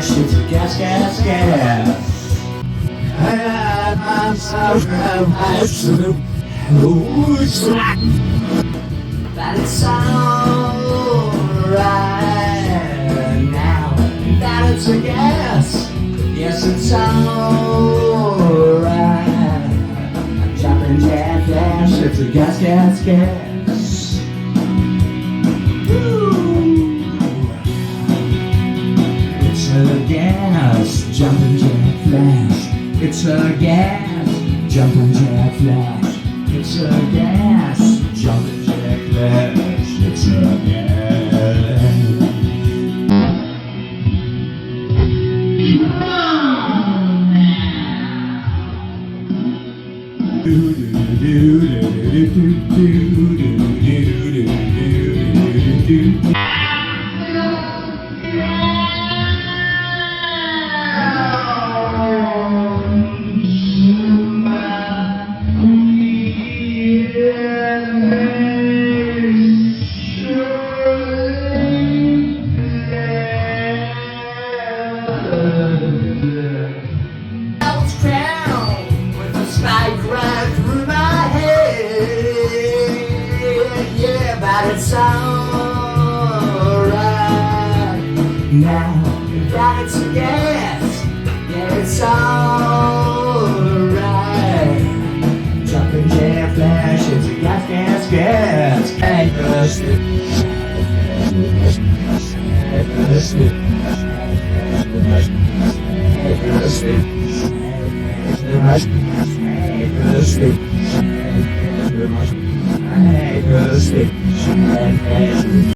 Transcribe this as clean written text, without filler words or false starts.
flash, it's a gas, gas, gas. And I'm so but it's alright now that it's a gas. Yes, it's alright. Jumping jack flash, it's a gas, gas, gas. Woo. It's a gas, jumping jack flash. It's a gas, jumping jack flash. It's a gas, jumping jack flash. It's a gas. It's alright now that it's a gas. Yeah, it's alright. Jumping jack flash, it's a gas, gas, gas. Hey, Hey,